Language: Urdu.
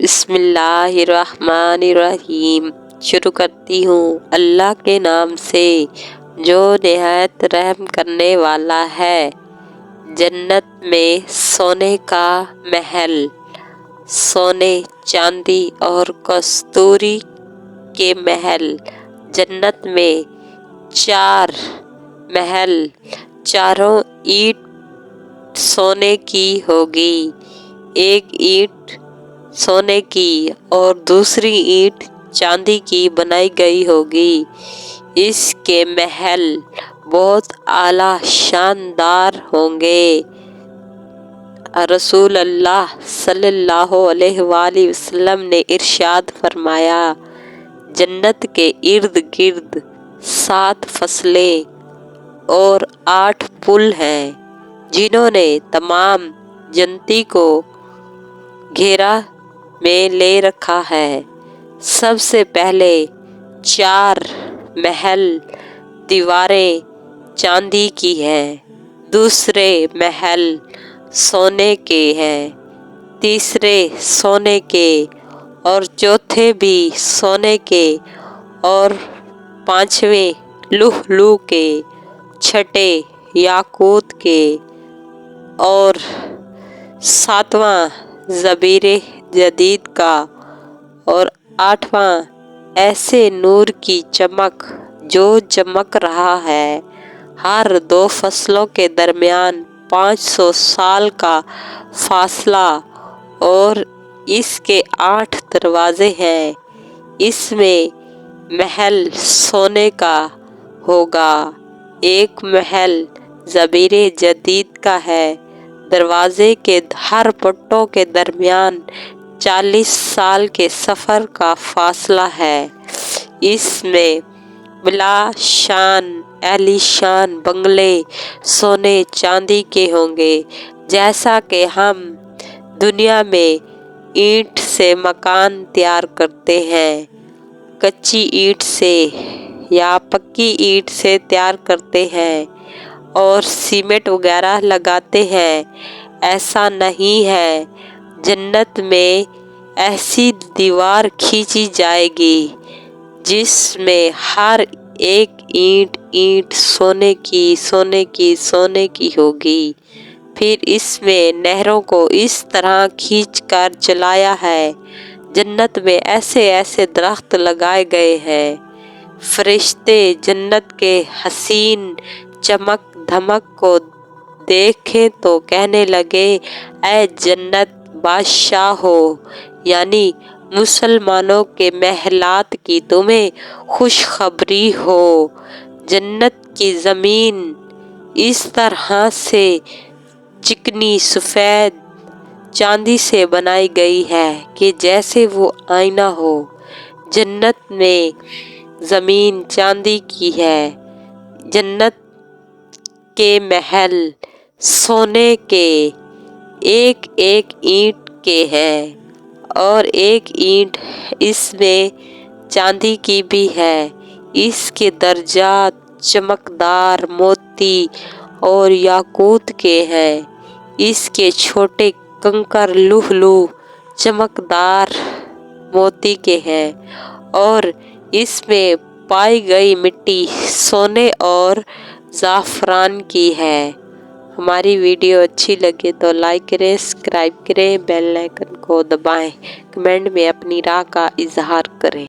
بسم اللہ الرحمن الرحیم۔ شروع کرتی ہوں اللہ کے نام سے جو نہایت رحم کرنے والا ہے۔ جنت میں سونے کا محل، سونے، چاندی اور کستوری کے محل۔ جنت میں 4 محل، چاروں اینٹ سونے کی ہوگی، ایک اینٹ سونے کی اور دوسری اینٹ چاندی کی بنائی گئی ہوگی۔ اس کے محل بہت اعلیٰ شاندار ہوں گے۔ رسول اللہ صلی اللہ علیہ وآلہ وسلم نے ارشاد فرمایا، جنت کے ارد گرد 7 فصلیں اور 8 پل ہیں جنہوں نے تمام جنتی کو گھیرا میں لے رکھا ہے۔ سب سے پہلے 4 محل دیواریں چاندی کی ہیں، دوسرے محل سونے کے ہیں، تیسرے سونے کے اور چوتھے بھی سونے کے اور 5ویں لؤلؤ کے، چھٹے یاقوت کے اور 7واں زبرجد جدید کا اور 8واں ایسے نور کی چمک جو چمک رہا ہے۔ ہر 2 فصلوں کے درمیان 500 سال کا فاصلہ اور اس کے 8 دروازے ہیں۔ اس میں محل سونے کا ہوگا، ایک محل زبرجد جدید کا ہے۔ دروازے کے ہر پٹوں کے درمیان 40 سال کے سفر کا فاصلہ ہے۔ اس میں بلا شان عالی شان بنگلے سونے چاندی کے ہوں گے۔ جیسا کہ ہم دنیا میں اینٹ سے مکان تیار کرتے ہیں، کچی اینٹ سے یا پکی اینٹ سے تیار کرتے ہیں اور سیمنٹ وغیرہ لگاتے ہیں، ایسا نہیں ہے۔ جنت میں ایسی دیوار کھینچی جائے گی جس میں ہر ایک اینٹ سونے کی ہوگی۔ پھر اس میں نہروں کو اس طرح کھینچ کر چلایا ہے۔ جنت میں ایسے ایسے درخت لگائے گئے ہیں، فرشتے جنت کے حسین چمک دھمک کو دیکھیں تو کہنے لگے، اے جنت بادشاہو، یعنی مسلمانوں کے محلات کی تمہیں خوشخبری ہو۔ جنت کی زمین اس طرح سے چکنی سفید چاندی سے بنائی گئی ہے کہ جیسے وہ آئینہ ہو۔ جنت میں زمین چاندی کی ہے، جنت کے محل سونے کے ایک ایک اینٹ کے ہیں اور ایک اینٹ اس میں چاندی کی بھی ہے۔ اس کے درجات چمکدار موتی اور یاقوت کے ہیں، اس کے چھوٹے کنکر لؤلؤ چمکدار موتی کے ہیں اور اس میں پائی گئی مٹی سونے اور زعفران کی ہے۔ ہماری ویڈیو اچھی لگے تو لائک کریں، سبسکرائب کریں، بیل آئیکن کو دبائیں، کمنٹ میں اپنی رائے کا اظہار کریں۔